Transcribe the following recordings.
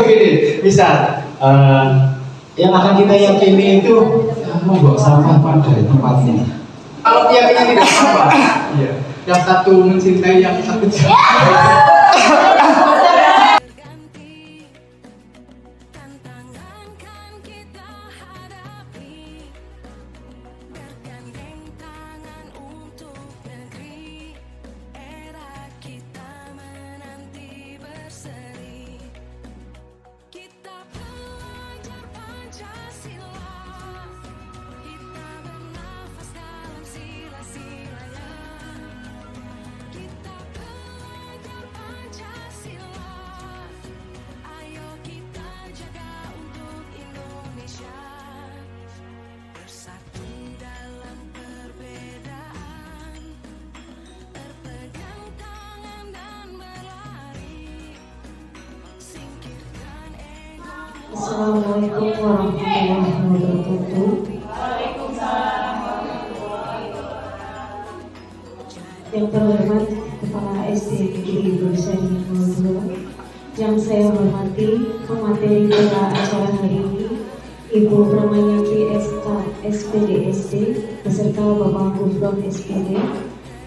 begini, misal yang akan kita yakini itu membawa sampah pada tempatnya. Kalau keyakinan tidak sama, ya. Yang satu mencintai, yang satu Assalamualaikum warahmatullahi wabarakatuh. Yang terhormat Kepala SD Negeri Bursari 02, yang saya hormati pemateri pada acara hari ini, Ibu Pramayanti SK SPDSD beserta Bapak Gufron SPD.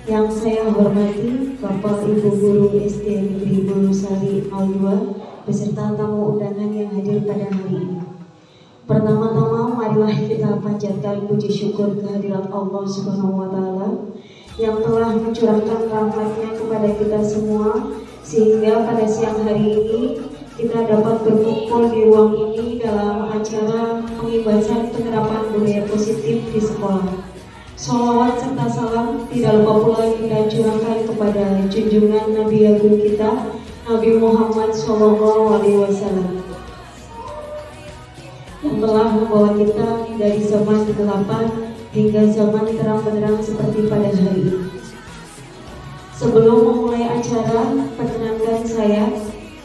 Yang saya hormati Bapak Ibu Guru SD Negeri Bursari 02 beserta tamu undangan yang hadir pada hari ini. Pertama-tama marilah kita panjatkan puji syukur kehadirat Allah Subhanahu wa taala yang telah mencurahkan rahmat-Nya kepada kita semua sehingga pada siang hari ini kita dapat berkumpul di ruang ini dalam acara pengibasan penerapan budaya positif di sekolah. Sholawat serta salam tidak lupa pula kita curahkan kepada junjungan Nabi Agung kita Nabi Muhammad SAW yang telah membawa kita dari zaman kegelapan hingga zaman terang benderang seperti pada hari ini. Sebelum memulai acara, perkenankan saya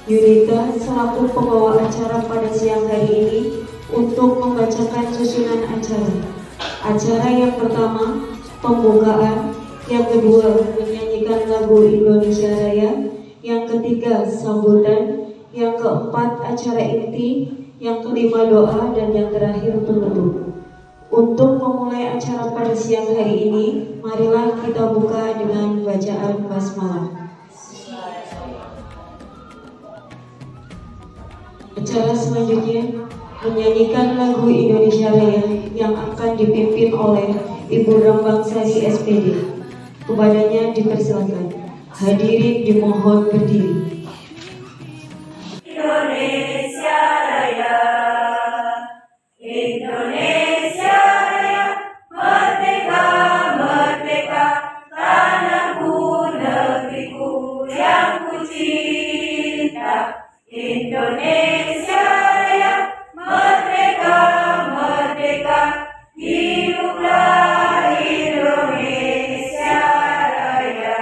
Yunita selaku pembawa acara pada siang hari ini untuk membacakan susunan acara. Acara yang pertama pembukaan, yang kedua menyanyikan lagu Indonesia Raya, yang ketiga sambutan, yang keempat acara inti, yang kelima doa, dan yang terakhir penutup. Untuk memulai acara pada siang hari ini, marilah kita buka dengan bacaan basmalah. Acara selanjutnya menyanyikan lagu Indonesia Raya yang akan dipimpin oleh Ibu Rambangsari SPD. Kepadanya dipersilakan. Hadirin dimohon berdiri. Indonesia Raya, Indonesia Raya, merdeka, merdeka, tanahku, negeriku yang ku cinta. Indonesia Raya, merdeka, merdeka, hiduplah Indonesia Raya.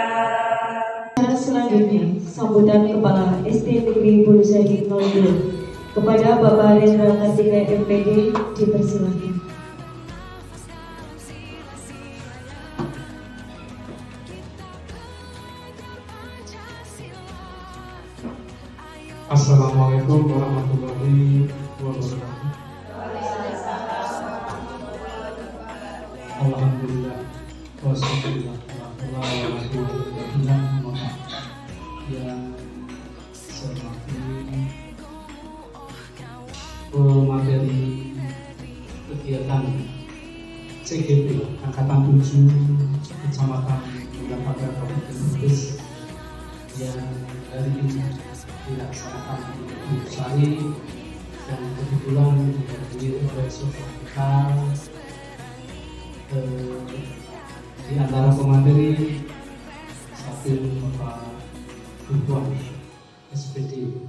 Selanjutnya, sambutan Kepala SD Negeri Bursari 02 kepada Bapak Rendra Kartika MPD dipersilakan. Assalamualaikum warahmatullahi wabarakatuh. Alhamdulillah wassalatu yang semakin materi kegiatan CGP Angkatan 7 Kecamatan Mendapatkan Kabupaten Brebes yang hari ini dilaksanakan di Bursari dan kebetulan dihadiri oleh saudara kita di antara pemateri satu Bapak Gufron SPD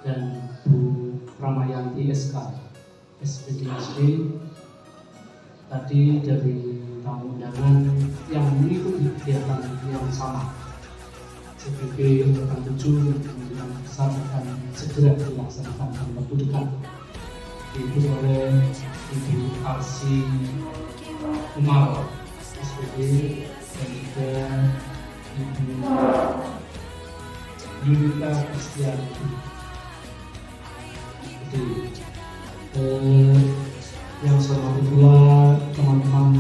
dan Bu Pramayanti SK SPDSD. Tadi dari tamu undangan yang mengikuti kegiatan yang sama CGP Angkatan 7 kemungkinan besar akan segera dilaksanakan dalam waktu dekat, diikuti oleh Ibu Arsi Umar SPD dan juga Ibu Yunita Kristianti. Yang saya hormati pula teman-teman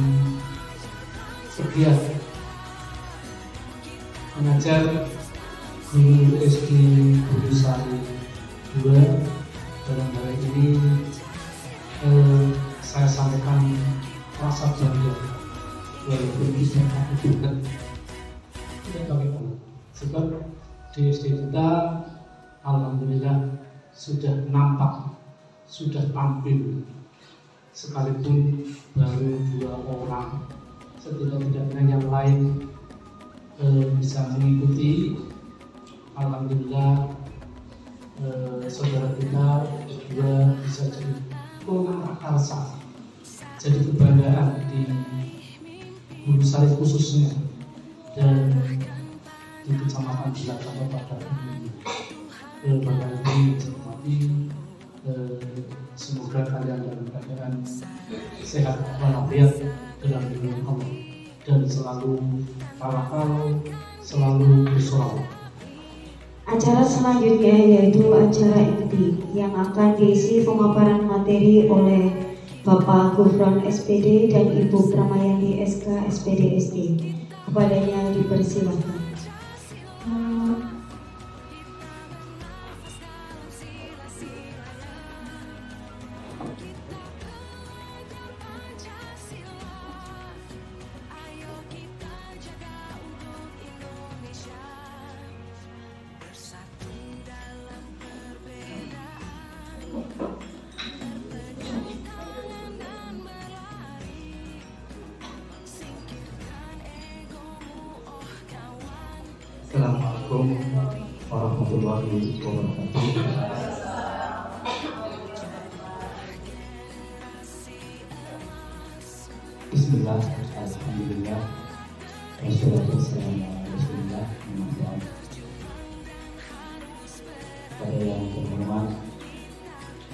pegiat pengajar guru SD Burisari 2. Dalam hal ini saya sampaikan rasa bangga walaupun bisa aku dekat tidak bagaimana, sebab di SD kita alhamdulillah sudah nampak, sudah tampil, sekalipun baru 2 orang, setidak-tidaknya yang lain bisa mengikuti. Alhamdulillah saudara kita juga bisa jadi pemakarsa, jadi kebanggaan di Burisari khususnya dan di Kecamatan Cilacap pada ini. Bapak Ibu hormati, semoga kalian dalam keadaan sehat walafiat dalam lindungan Allah dan selalu tawakal, selalu bersolawat. Acara selanjutnya yaitu acara inti yang akan diisi pemaparan materi oleh Bapak Gufron SPD dan Ibu Pramayani SK SPD SD. Kepadanya dipersilakan. Assalamualaikum warahmatullahi wabarakatuh. Bismillah, alhamdulillah, wassalatu wassalamu ala rasulillah. Pada yang terhormat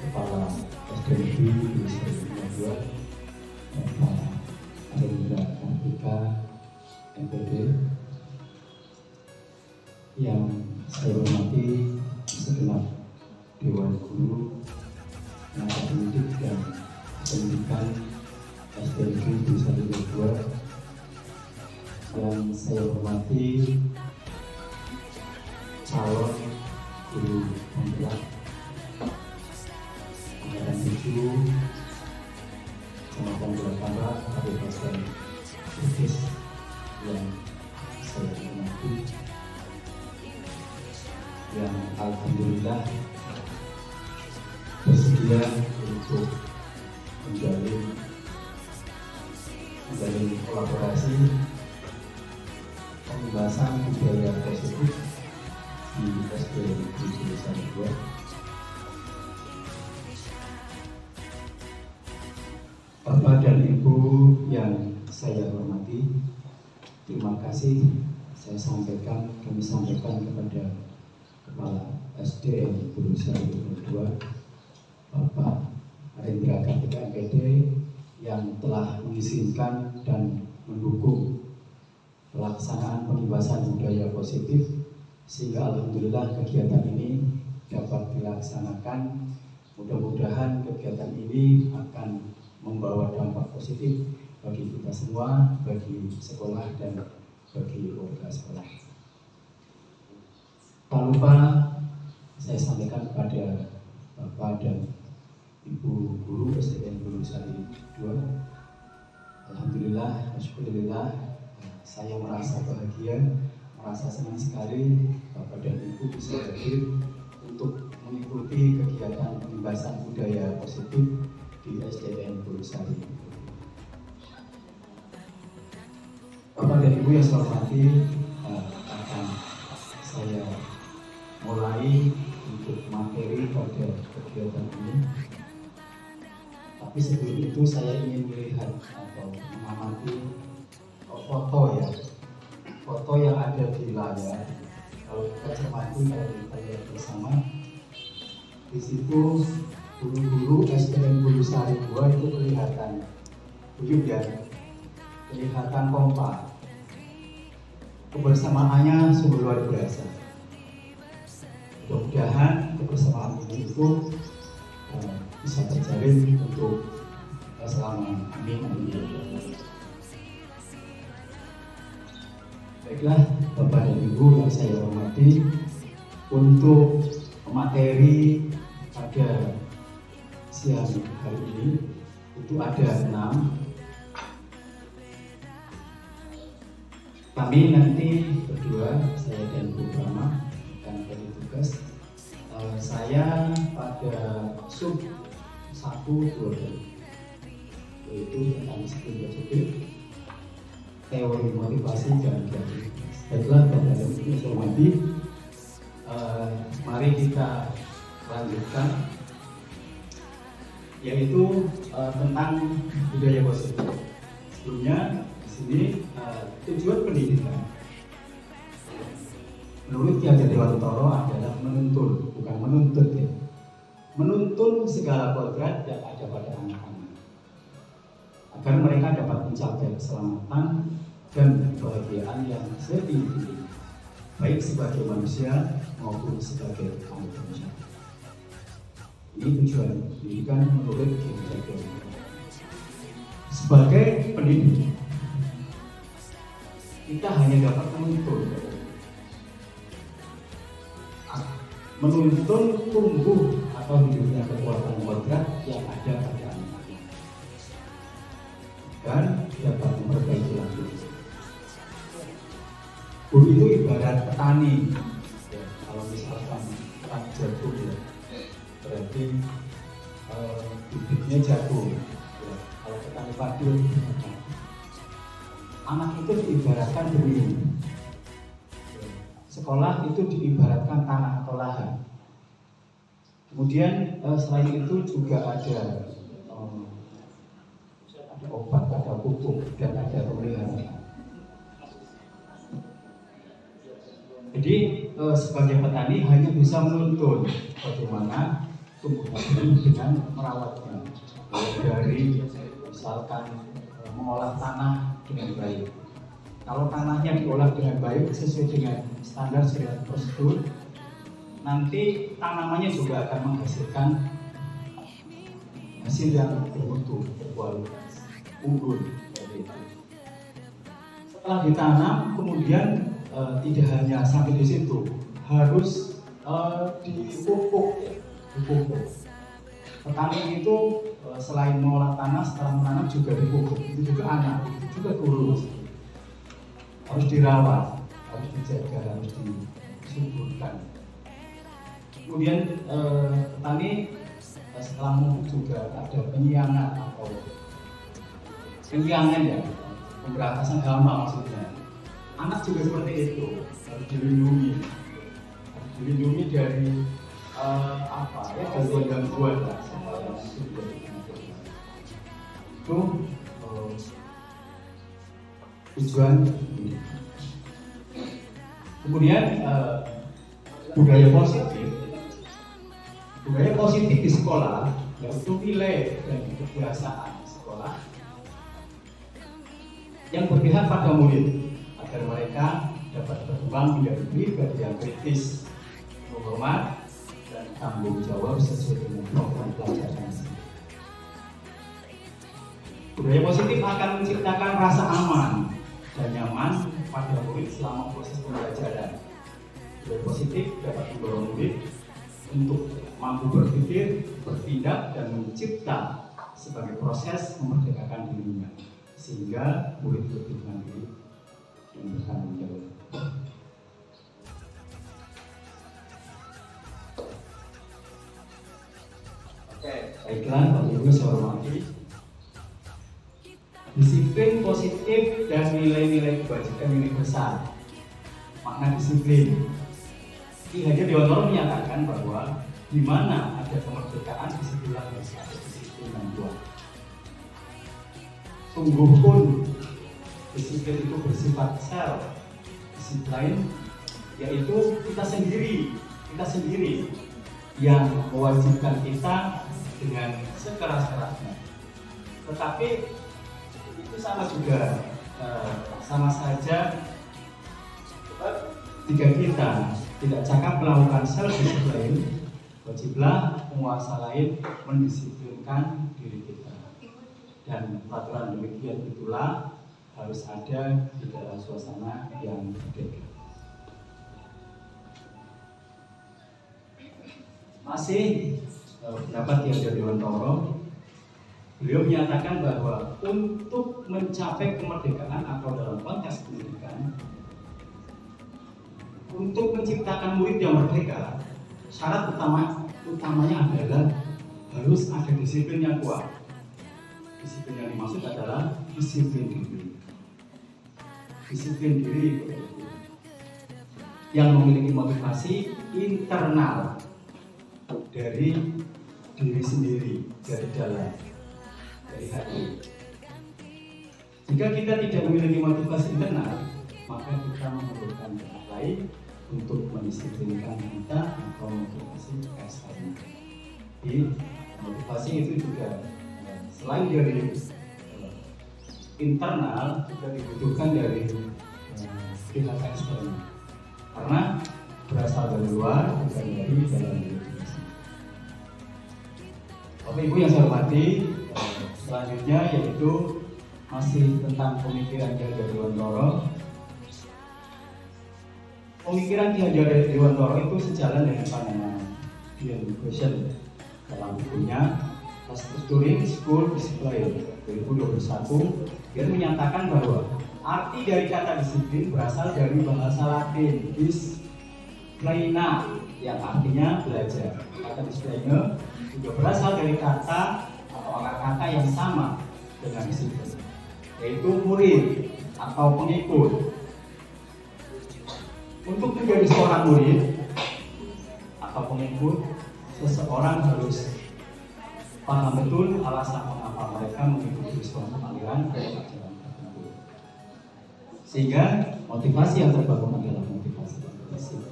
Kepala SDMB Burisari 2, Bapak Arindra Kartika MPD, yang saya hormati segenap Dewan Guru, tenaga pendidik dan pendidikan SDMB Burisari 2, yang saya hormati calon guru pembelah angkatan 7 Kecamatan Cilacap Kabupaten Bugis, yang saya hormati, yang alhamdulillah bersedia untuk menjalin kolaborasi pembahasan budaya positif di SDMB Burisari 2. Bapak dan Ibu yang saya hormati, terima kasih kami sampaikan kepada Kepala SDN Burisari 2, Bapak Arindra Kartika MPD, yang telah mengizinkan dan mendukung pelaksanaan pembahasan budaya positif, sehingga alhamdulillah kegiatan ini dapat dilaksanakan. Mudah-mudahan kegiatan ini akan membawa dampak positif bagi kita semua, bagi sekolah dan bagi warga sekolah. Tak lupa saya sampaikan kepada Bapak dan Ibu Guru SDN Burisari 2, alhamdulillah, alhamdulillah, saya merasa bahagia, merasa senang sekali Bapak dan Ibu bisa hadir untuk mengikuti kegiatan pembahasan budaya positif di SDN Burisari. Bapak dan Ibu yang saya hormati, akan saya mulai untuk materi pada kegiatan ini. Tapi sebelum itu saya ingin melihat atau mengamati foto yang ada di layar. Kalau kita cermati, kalau kita lihat bersama, di situ guru-guru SDN Burisari 2 itu kelihatan guyup ya, kelihatan kompak. Kebersamaannya sungguh luar biasa. Mudah-mudahan kebersamaan ini itu bisa terjalin untuk selama ini. Baiklah Bapak dan Ibu yang saya hormati, untuk materi pada siang hari ini itu ada 6. Kami nanti berdua, saya dan Bu Brahma akan bagi tugas. Saya pada sub 1-2, yaitu tentang skill positif, teori motivasi dan kreativitas. Baiklah Bapak dan Ibu saya hormati, mari kita lanjutkan, yaitu tentang budaya positif. Sebelumnya di sini tujuan pendidikan menurut Ki Hajar Dewantara adalah menuntun, bukan menuntut ya. Menuntun segala kodrat yang ada pada anak-anak agar mereka dapat mencapai keselamatan dan kebahagiaan yang setinggi-tingginya, baik sebagai manusia maupun sebagai manusia. Ini tujuan pendidikan menurut Ki Hajar Dewantara. Sebagai pendidik, kita hanya dapat menuntun tumbuh atau hidupnya kekuatan kodrat yang ada pada anak-anak dan dapat memperbaiki lagi. Guru itu ibarat petani ya, kalau misalkan petani jagung ya, berarti bibitnya jagung ya. Kalau petani padi anak itu diibaratkan benih. Sekolah itu diibaratkan tanah atau lahan. Kemudian selain itu juga ada obat, ada pupuk, dan ada pemeliharaan. Jadi sebagai petani hanya bisa menuntun bagaimana tumbuhan itu dengan merawatnya, dari misalkan mengolah tanah dengan baik. Kalau tanahnya diolah dengan baik sesuai dengan standar syariat prosedur, nanti tanamannya juga akan menghasilkan hasil yang bermutu, berkualitas, unggul. Setelah ditanam, kemudian tidak hanya sampai di situ, harus dipupuk. Petani itu selain mengolah tanah, setelah menanam juga dipupuk. Itu juga anak, itu juga guru. Harus dirawat, harus dijaga, harus disuburkan. Kemudian petani setelah memupuk juga ada penyiangan atau penyiangan ya, pemberantasan hama maksudnya. Anak juga seperti itu, harus dilindungi dari gangguan-gangguan itu tujuan. Kemudian budaya positif di sekolah yaitu nilai dan kebiasaan sekolah yang berpihak pada murid agar mereka dapat berkembang menjadi pribadi yang kritis, menghormat dan tanggung jawab sesuai dengan program pelajaran. Budaya positif akan menciptakan rasa aman dan nyaman pada murid selama proses pembelajaran. Budaya positif dapat mendorong murid untuk mampu berpikir, bertindak, dan mencipta sebagai proses memerdekakan dirinya, sehingga murid lebih mandiri dan bertanggung jawab. Baiklah, Bapak Ibu saya hormati. Disiplin positif dan nilai-nilai kebajikan universal. Makna disiplin. Ki Hajar Dewantara menyatakan bahwa di mana ada kemerdekaan disitulah harus ada disiplin yang kuat. Sungguh pun disiplin itu bersifat self disiplin, yaitu kita sendiri yang mewajibkan kita dengan sekeras-kerasnya. Tetapi itu sama saja jika kita tidak cakap melakukan self discipline, wajiblah penguasa lain mendisiplinkan diri kita. Dan peraturan demikian itulah harus ada di dalam suasana yang berbeda. Masih pendapat yang dari Dewan Toro, beliau menyatakan bahwa untuk mencapai kemerdekaan atau dalam konteks pendidikan, untuk menciptakan murid yang merdeka, syarat utamanya adalah harus ada disiplin yang kuat. Disiplin yang dimaksud adalah disiplin diri. Disiplin diri yang memiliki motivasi internal dari diri sendiri, dari dalam, dari hati. Jika kita tidak memiliki motivasi internal, maka kita memerlukan pihak lain untuk mendisiplinkan kita atau motivasi eksternal. Jadi motivasi itu juga selain dari internal juga dibutuhkan dari pihak eksternal, karena berasal dari luar bukan dari dalam diri. Bapak Ibu yang saya hormati, selanjutnya yaitu masih tentang pemikiran Ki Hajar Dewantara. Pemikiran Ki Hajar Dewantara itu sejalan dengan pandangan Dian Hugosen dalam bukunya Restructuring School Discipline 2021. Dia menyatakan bahwa arti dari kata disiplin berasal dari bahasa Latin disciplina yang artinya belajar. Kata disciplina juga berasal dari kata atau akar kata yang sama dengan disiplin, yaitu murid atau pengikut. Untuk menjadi seorang murid atau pengikut, seseorang harus paham betul alasan mengapa mereka mengikuti suatu aliran dan ajaran tertentu. Sehingga motivasi yang terbangun adalah motivasi intrinsik,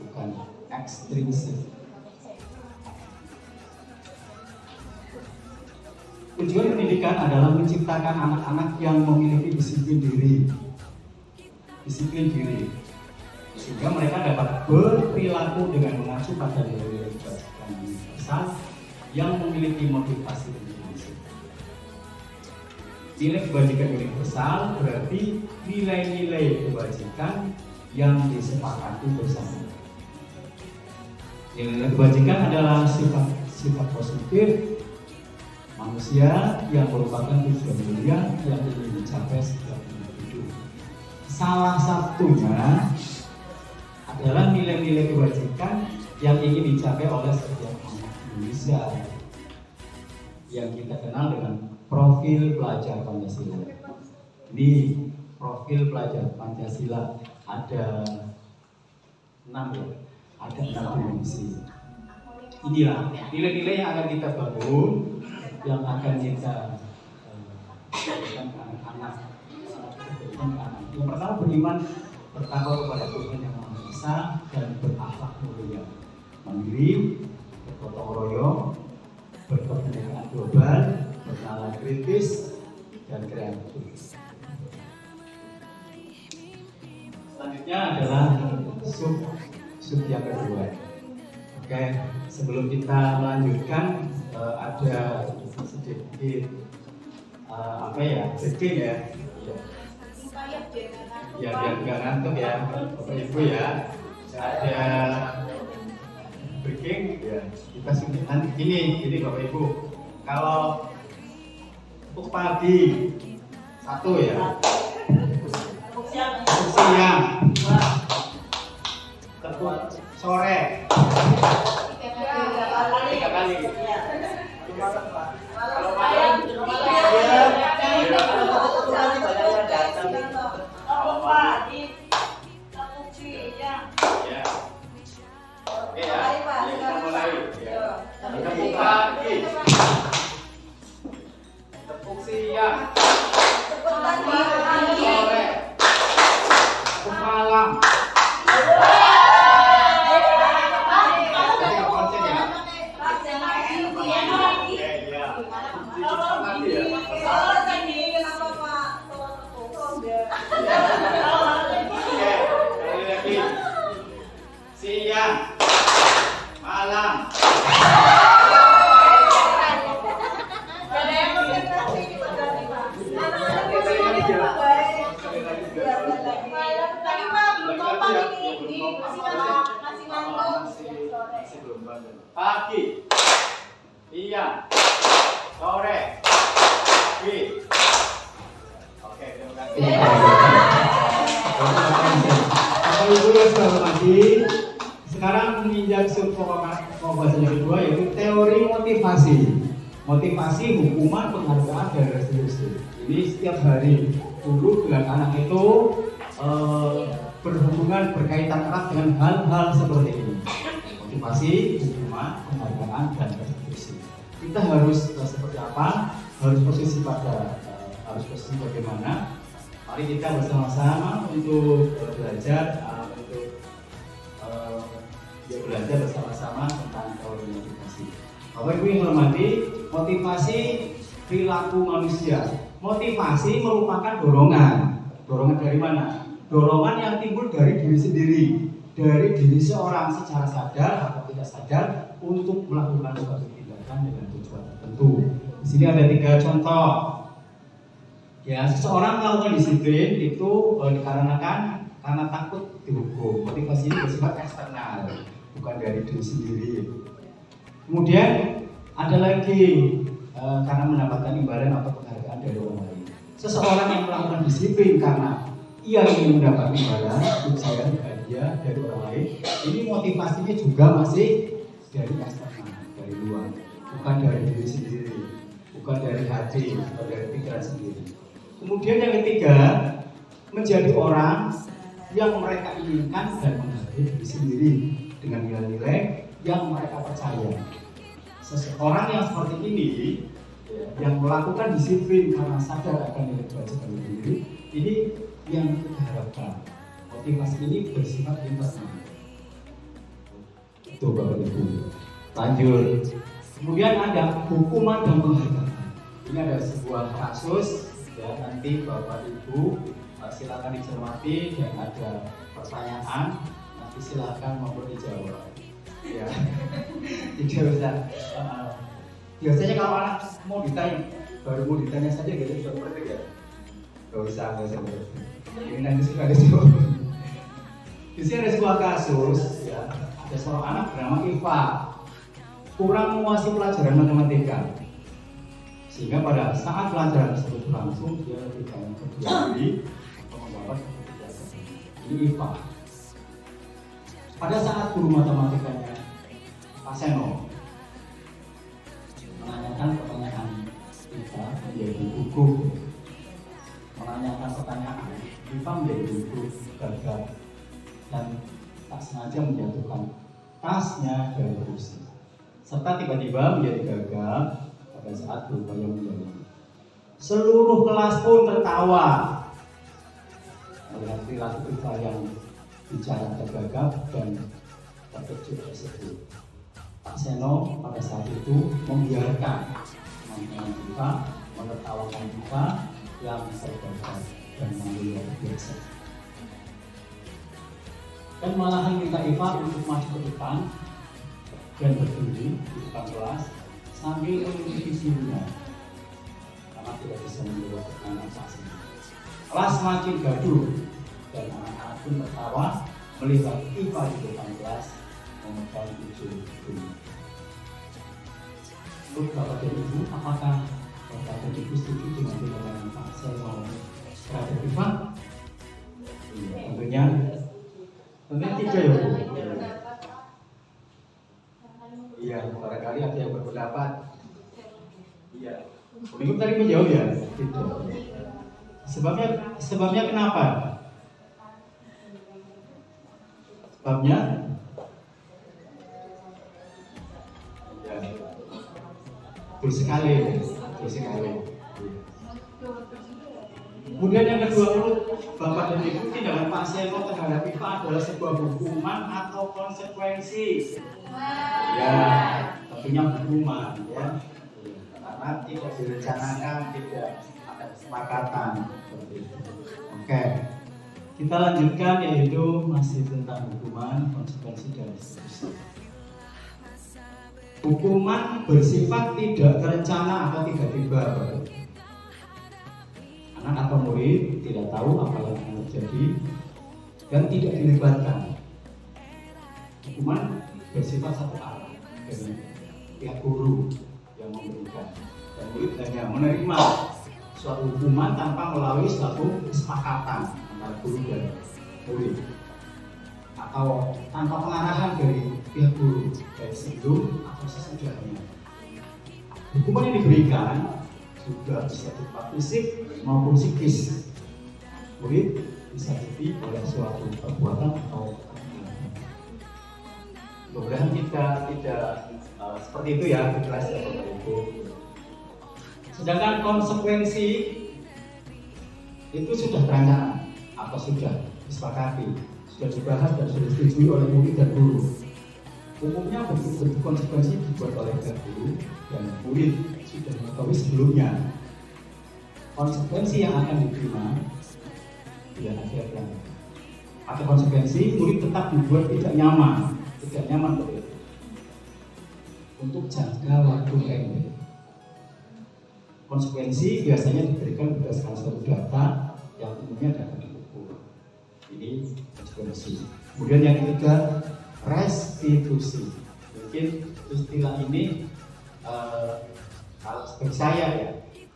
bukan ekstrinsik. Tujuan pendidikan adalah menciptakan anak-anak yang memiliki disiplin diri, sehingga mereka dapat berperilaku dengan mengacu pada nilai-nilai kebajikan universal yang memiliki motivasi intrinsik. Nilai kebajikan universal berarti nilai-nilai kebajikan yang disepakati bersama. Nilai kebajikan adalah sifat positif manusia yang merupakan tujuan mulia yang ingin dicapai setiap individu. Salah satunya adalah nilai-nilai kebajikan yang ingin dicapai oleh setiap anak Indonesia yang kita kenal dengan profil pelajar Pancasila. Di profil pelajar Pancasila ada 6 ya, ada 6 dimensi. Inilah nilai-nilai yang akan kita bangun, yang akan kita berikan ke anak-anak. Yang pertama, beriman bertakwa kepada Tuhan yang Maha Esa dan berakhlak mulia, mandiri, bergotong royong, berkepentingan global, bernalar kritis, dan kreatif. Selanjutnya adalah sub yang kedua. Oke, sebelum kita melanjutkan ada sedikit breaking ya. Ya biar nggak ngantuk ya, Bapak Ibu ya. Ada breaking ya. Kita suntikan ini Bapak Ibu. Kalau untuk pagi 1 ya. Untuk siang. Untuk sore 3 kali. Kalau malam kita mulai ya. Tepuk pagi, tepuk siang, tepuk sore, tepuk malam. Siang, malam, Pagi, siang, sore, oke, terima kasih. Bapak Ibu yang saya hormati, sekarang menginjak pembahasan yang kedua yaitu teori motivasi. Motivasi, hukuman, penghargaan, dan restitusi. Ini setiap hari dulu dengan anak itu berhubungan berkaitan erat dengan hal-hal seperti ini. Motivasi, hukuman, penghargaan, dan restitusi. Kita harus seperti apa? Harus posisi bagaimana? Mari kita bersama-sama untuk belajar belajar bersama-sama tentang teori motivasi. Bapak Ibu yang hormati, motivasi perilaku manusia. Motivasi merupakan dorongan. Dorongan dari mana? Dorongan yang timbul dari diri sendiri, dari diri seorang secara sadar atau tidak sadar untuk melakukan suatu tindakan dengan tujuan tertentu. Di sini ada 3 contoh. Ya, seseorang melakukan disiplin itu dikarenakan karena takut dihukum. Motivasi ini bersifat eksternal, bukan dari diri sendiri. Kemudian ada lagi karena mendapatkan imbalan atau penghargaan dari orang lain. Seseorang yang melakukan disiplin karena ia ingin mendapat imbalan, ujian, hadiah dari orang lain, ini motivasinya juga masih dari eksternal, dari luar, bukan dari diri sendiri, bukan dari hati, bukan dari pikiran sendiri. Kemudian yang ketiga, menjadi orang yang mereka inginkan dan menghargai diri sendiri dengan nilai-nilai yang mereka percaya. Seseorang yang seperti ini, yang melakukan disiplin karena sadar akan nilai kewajiban diri, ini yang kita harapkan. Motivasi ini bersifat internal. Itu Bapak Ibu. Lanjut. Kemudian ada hukuman dan penghargaan. Ini ada sebuah kasus. Ya, nanti Bapak Ibu silakan dicermati dan ada pertanyaan. Nanti silakan mau dijawab. Ya, tidak usah. Biasanya kalau anak mau ditanya, baru mau ditanya saja gitu, seperti ya. Gak usah. Ini nanti suka ada jawab. Di sini ada sebuah kasus, ya, ada seorang anak bernama Iva, kurang menguasai pelajaran matematika, sehingga pada saat pelajaran tersebut berlangsung dia lebih banyak berdiri untuk mendapat kebijakan. Ini Iva. Pada saat guru matematikanya Pak Seno menanyakan pertanyaan Iva menjadi gugup, menanyakan pertanyaan Iva menjadi gugup, gagal dan tak sengaja menjatuhkan tasnya dari kursi, serta tiba-tiba menjadi gagal pada saat berupaya menjawab. Seluruh kelas pun tertawa melihat perilaku Iva yang bicara tergagap dan terkejut tersebut. Pak Seno pada saat itu membiarkan teman-teman Iva menertawakan Iva yang tergagap dan mengambil biasa, dan malahan minta Iva untuk maju ke depan dan berdiri di depan kelas sambil mengikuti gurunya karena tidak bisa menjawab pertanyaan Pak Seno. Kelas semakin gaduh dan anak-anak pun tertawa melihat Iva di depan kelas memegang ujung guru. Untuk Bapak dan Ibu, apakah Bapak dan Ibu setuju dengan tindakan Pak Seno terhadap Iva? Tentunya tidak ya Bu. Iya, barangkali ada yang berpendapat. Iya. Ibu tadi menjawab ya? Tidak. Sebabnya kenapa? Sebabnya? Ya. Betul sekali. Kemudian yang kedua, menurut Bapak dan Ibu, tindakan Pak Seno terhadap Iva adalah sebuah hukuman atau konsekuensi? Ya, tentunya hukuman ya. Karena tidak direncanakan, tidak ada kesepakatan seperti itu. Oke, kita lanjutkan, yaitu masih tentang hukuman, konsekuensi dan restitusi. Hukuman bersifat tidak terencana atau tiba-tiba. Anak atau murid tidak tahu apa yang akan terjadi dan tidak dilibatkan. Hukuman bersifat satu arah, dari pihak guru yang memberikan, dan murid hanya menerima suatu hukuman tanpa melalui suatu kesepakatan antara guru dan murid, atau tanpa pengarahan dari pihak guru baik sebelum atau sesudahnya. Hukuman yang diberikan juga bisa berupa fisik maupun psikis. Murid bisa jadi oleh suatu perbuatan atau perbuatan. Mudah-mudahan kita tidak seperti itu ya, kelas Bapak Ibu. Sedangkan konsekuensi itu sudah terancam atau sudah disepakati, sudah dibahas dan sudah disetujui oleh murid dan guru. Umumnya bentuk konsekuensi dibuat oleh guru dan murid sudah mengetahui sebelumnya. Konsekuensi yang akan diterima ya akhirnya. Ada konsekuensi murid tetap dibuat tidak nyaman betul. Untuk jangka waktu pendek. Konsekuensi biasanya diberikan berdasarkan suatu data yang umumnya dapat diukur. Ini konsekuensi. Kemudian yang ketiga, restitusi. Mungkin istilah ini kalau seperti saya ya,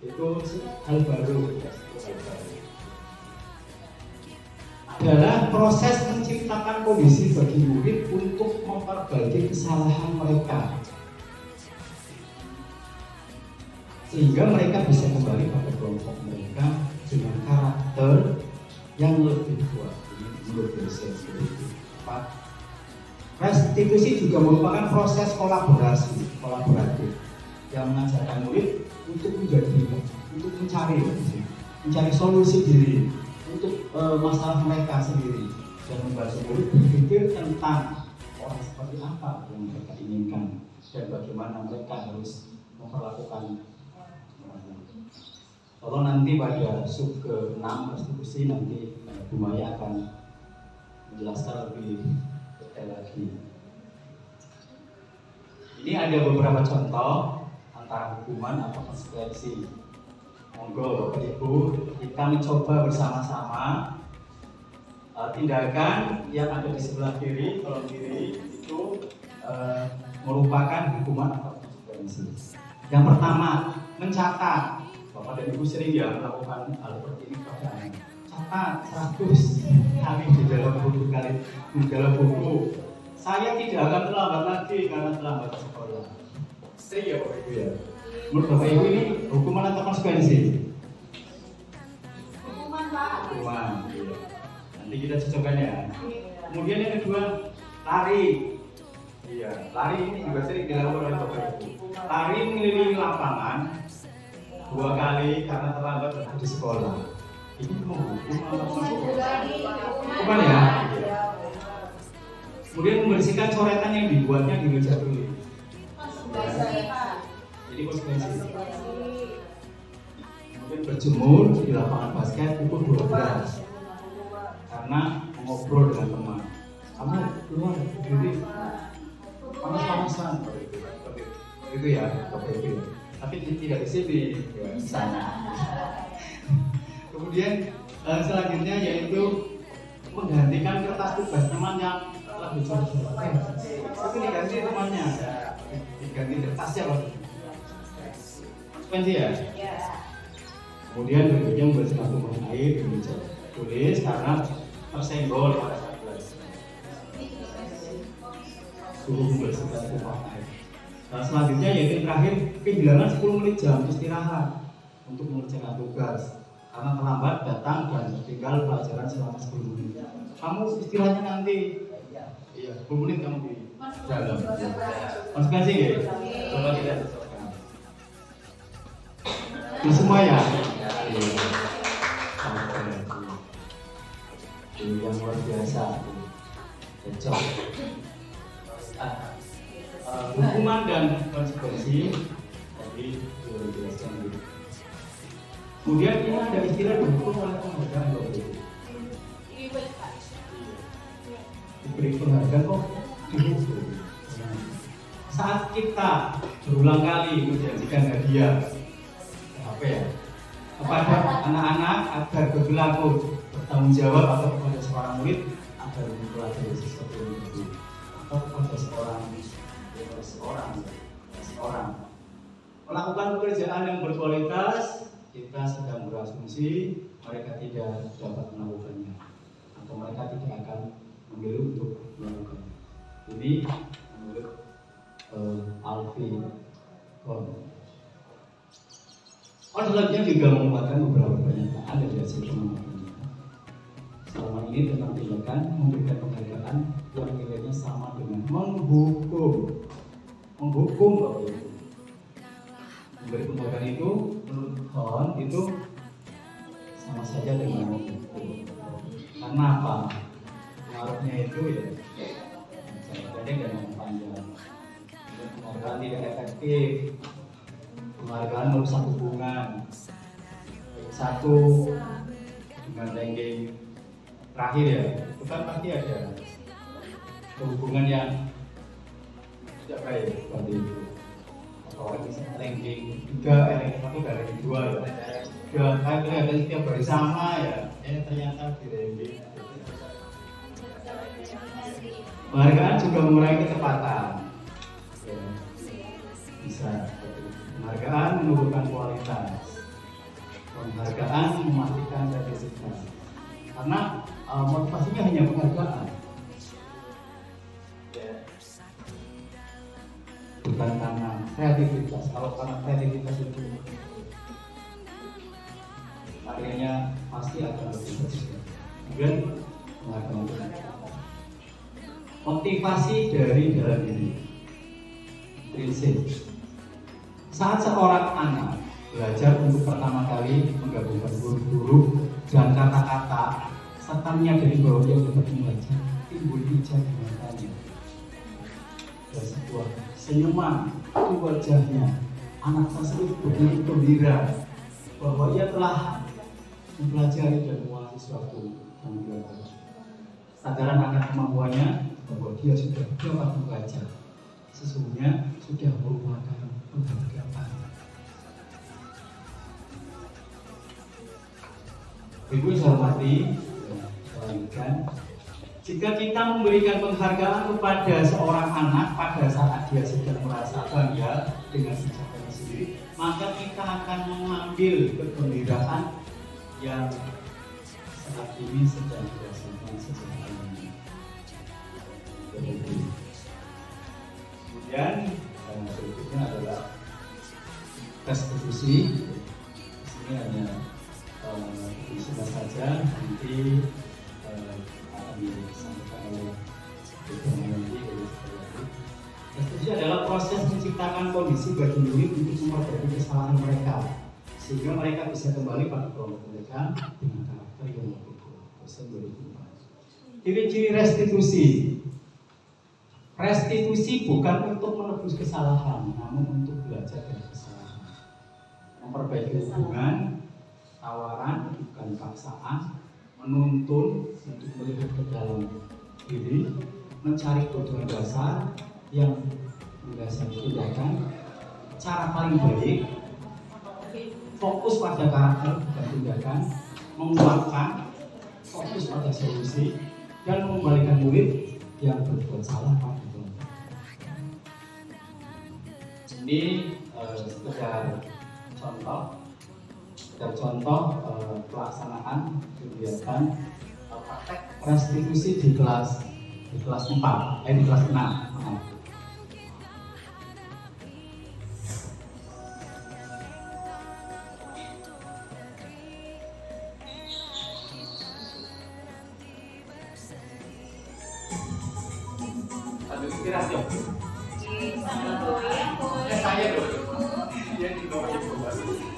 itu hal baru. Adalah proses menciptakan kondisi bagi murid untuk memperbaiki kesalahan mereka, sehingga mereka bisa kembali pada kelompok mereka dengan karakter yang lebih kuat. Ini menurut dosen seperti itu. Restitusi juga merupakan proses kolaborasi kolaboratif yang mengajarkan murid untuk mencari solusi diri untuk masalah mereka sendiri, dan membantu murid berpikir tentang orang seperti apa yang mereka inginkan dan bagaimana mereka harus memperlakukan. Kalau nanti pada sub ke-6 restitusi nanti Bu Maya akan menjelaskan lebih detail lagi. Ini ada beberapa contoh antara hukuman atau konsekuensi. Monggo Bapak Ibu, kita mencoba bersama-sama tindakan yang ada di sebelah kiri, kolom kiri itu merupakan hukuman atau konsekuensi. Yang pertama, mencatat. Bapak dan Ibu sering ya melakukan hal seperti ini pada anak. Catat 100 kali di dalam buku. Saya tidak akan terlambat lagi karena terlambat sekolah. Sering ya Bapak Ibu ya. Menurut Bapak Ibu ini hukuman atau konsekuensi? Hukuman, Pak. Hukuman. Iya. Nanti kita cocokkan ya. Kemudian yang kedua, lari. Iya, lari ini juga sering dilakukan oleh Bapak Ibu. Lari mengelilingi lapangan 2 kali karena terlambat di sekolah. Ini menghukum atau konsekuensi? Hukuman ya. Iya. Kemudian membersihkan coretan yang dibuatnya di meja tulis. Jadi konsekuensi. Kemudian berjemur di lapangan basket pukul 12 karena ngobrol dengan teman. Kamu keluar jadi panas-panasan itu ya, Bapak Ibu. Tapi tidak di sini, ya, di sana. Kemudian selanjutnya yaitu menggantikan kertas tugas teman yang telah dicor-cor. Itu diganti temannya, diganti kertasnya Pak. Konsekuensi ya. Kemudian berikutnya membersihkan tumpahan air di meja tulis karena tersenggol pada saat belajar. Suruh membersihkan tumpahan air. Nah, selanjutnya yaitu terakhir kehilangan 10 menit jam istirahat untuk mengerjakan tugas karena terlambat datang dan tinggal pelajaran selama 10 menit. Kamu istirahatnya nanti. Iya, 10 menit kamu di dalam. Konsekuensi ya? Coba kita cocokkan. Ini semua ya? Ini yang luar biasa. Cocok. Hukuman dan konsekuensi tadi sudah dijelaskan dulu. Kemudian ini ada istilah dihukum oleh penghargaan Bapak Ibu. Diberi penghargaan kok dihukum. Saat kita berulang kali menjanjikan hadiah apa ya kepada anak-anak agar berperilaku bertanggung jawab, atau kepada seorang murid agar mempelajari sesuatu yang baru, atau kepada seorang oleh seorang melakukan pekerjaan yang berkualitas, kita sedang berasumsi mereka tidak dapat melakukannya atau mereka tidak akan memilih untuk melakukannya. Ini menurut Alfie Kohn. Selanjutnya juga merupakan beberapa pernyataan dari hasil pengamatan selama ini tentang tindakan memberikan penghargaan yang nilainya sama dengan menghukum Bapak Ibu. Memberi penghargaan itu menurut Kohn itu sama saja dengan menghukum. Karena apa? Pengaruhnya itu ya pendek dan yang panjang. Penghargaan tidak efektif, penghargaan merusak hubungan. Satu dengan ranking terakhir ya, itu kan pasti ada hubungan yang tidak baik seperti itu. Orang bisa ranking 3, ranking 1 dan ranking 2 ya. Kan kelihatan setiap hari sama ya, ternyata di ranking. Penghargaan juga mengurangi kecepatan. Ya, bisa. Penghargaan menurunkan kualitas. Penghargaan memastikan sertifikat. Karena motivasinya hanya penghargaan. Ya. Bukan karena kreativitas. Kalau karena kreativitas itu akhirnya pasti akan lebih bagus. Kemudian penghargaan. Motivasi dari dalam diri. Prinsip. Saat seorang anak belajar untuk pertama kali menggabungkan huruf-huruf dan kata-kata serta menyadari bahwa dia dapat membaca, timbul hijau di matanya. Dan sebuah senyuman di wajahnya. Anak tersebut begitu gembira bahwa ia telah mempelajari dan menguasai sesuatu yang dia tahu. Sadaran akan kemampuannya bahwa dia sudah dapat membaca, sesungguhnya sudah merupakan penghargaan. Ibu saya hormati, selanjutnya, jika kita memberikan penghargaan kepada seorang anak pada saat dia sedang merasa bangga dengan ucapannya sendiri, maka kita akan mengambil kegembiraan yang saat ini sedang dirasakan seseorang. Kemudian berikutnya adalah restitusi. Di sini hanya sudah saja nanti akan disampaikan oleh nanti. Restitusi adalah proses menciptakan kondisi bagi murid untuk memperbaiki kesalahan mereka sehingga mereka bisa kembali pada kelompok mereka dengan karakter yang lebih kuat. Dosen 2004. Ciri-ciri restitusi. Restitusi bukan untuk menebus kesalahan, namun untuk belajar dari kesalahan. Memperbaiki hubungan, tawaran, bukan paksaan, menuntun untuk melihat ke dalam diri, mencari kebutuhan dasar yang mendasari tindakan, cara paling baik, fokus pada karakter dan tindakan, menguatkan, fokus pada solusi, dan mengembalikan murid yang berbuat salah pada kelompok. Ini sekedar contoh pelaksanaan kegiatan praktek restitusi di kelas 4, di kelas 6. Maaf. Ada inspirasi ya? Saya dong. Dia di bawah itu.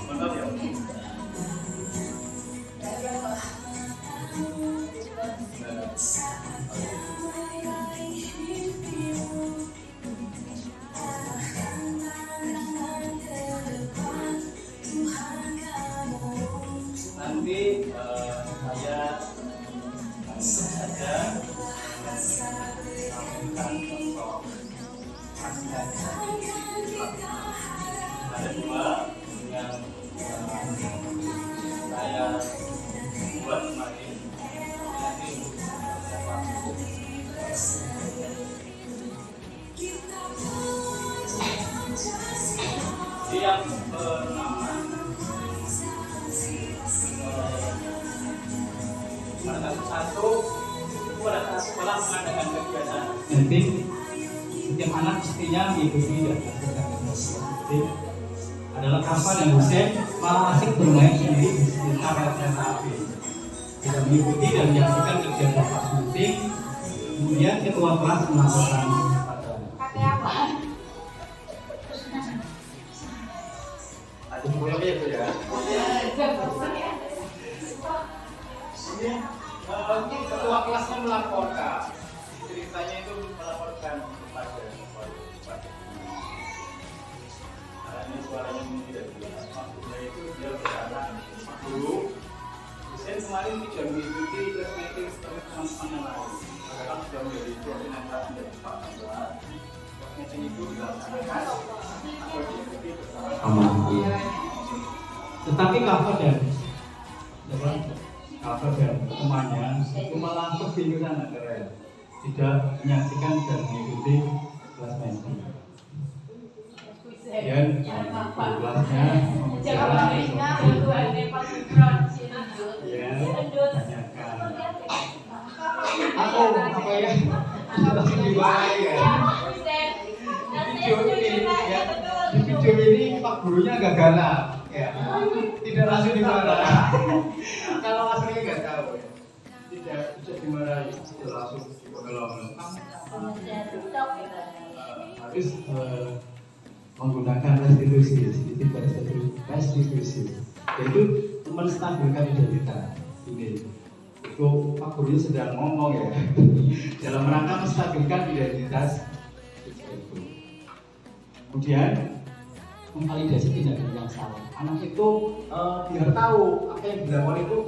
Mantap ya. Nanti saya langsung saja melakukan contoh ada 2 yang saya buat kemarin. Nanti untuk Satu, pada sekolah mengadakan kegiatan nanti setiap anak mestinya mengikuti dan melakukan kegiatan adalah Kafa dan Hussein malah asik bermain sendiri di sekitar rel kereta api. Tidak mengikuti dan menyaksikan kegiatan kelas meeting. Kemudian ketua kelas melakukan ada boleh itu ya. Mungkin ketua kelasnya melaporkan. Ceritanya itu melaporkan kepada ini suaranya tidak jelas. Maksudnya itu dia berkata dulu saya kemarin tidak mengikuti kelas meeting seperti teman-teman yang lain. Karena sudah menjadi koordinator dari Pak Ketua. Kelas meeting itu dilaksanakan atau diikuti bersama. Tetapi Kafa dan temannya itu malah kebingungan akhirnya tidak menyaksikan dan mengikuti kelas meeting. Dan kelasnya aku apa ya langsung diwarai ya di video ini Pak gurunya agak galak ya tidak langsung dimarahi kalau aslinya nggak tahu ya tidak dimarahi tidak langsung dipelong habis menggunakan restitusi yaitu menstabilkan identitas ini itu Pak Guru sedang ngomong ya dalam rangka menstabilkan identitas itu. Kemudian memvalidasi tindakan yang salah anak itu biar tahu apa yang dilakukan itu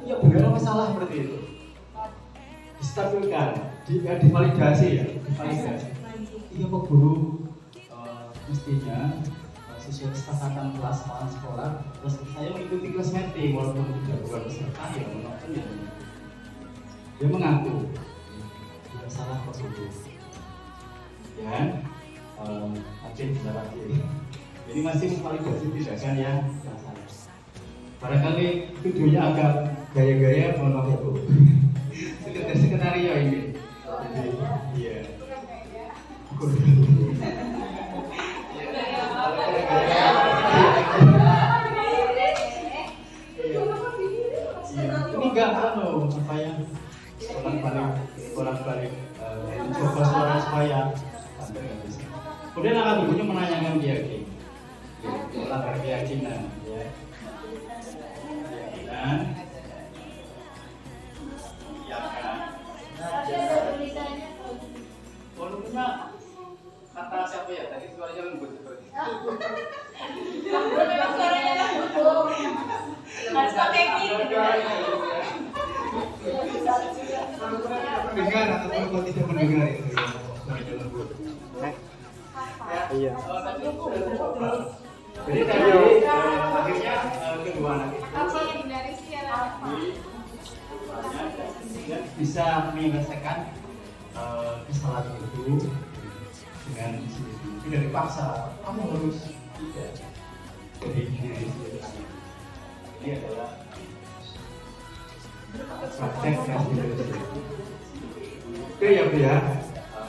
ya benar apa salah seperti itu distabilkan divalidasi ya divalidasi iya Pak Guru mestinya sesuai kesepakatan kelas sekolah terus saya mengikuti kelas meeting walaupun tidak bukan peserta ya menonton ya dia mengaku tidak salah Pak Guru ya tapi tidak lagi ini masih memvalidasi tindakan yang salah barangkali videonya agak gaya-gaya mohon maaf ya Bu skenario ini jadi iya ini enggak apa ya bolak-balik mencoba suara supaya kemudian akan ibunya menanyakan keyakinan melanggar keyakinan ya keyakinan volumenya kata siapa ya tadi suaranya lembut seperti itu harus pakai gitu. mendengar atau kalau tidak mendengar itu suaranya lembut iya jadi tadi akhirnya kedua anak itu bisa menyelesaikan kesalahan itu dengan tidak dipaksa kamu harus tidak jadi diri sendiri ini adalah praktek restitusi oke ya Bu ya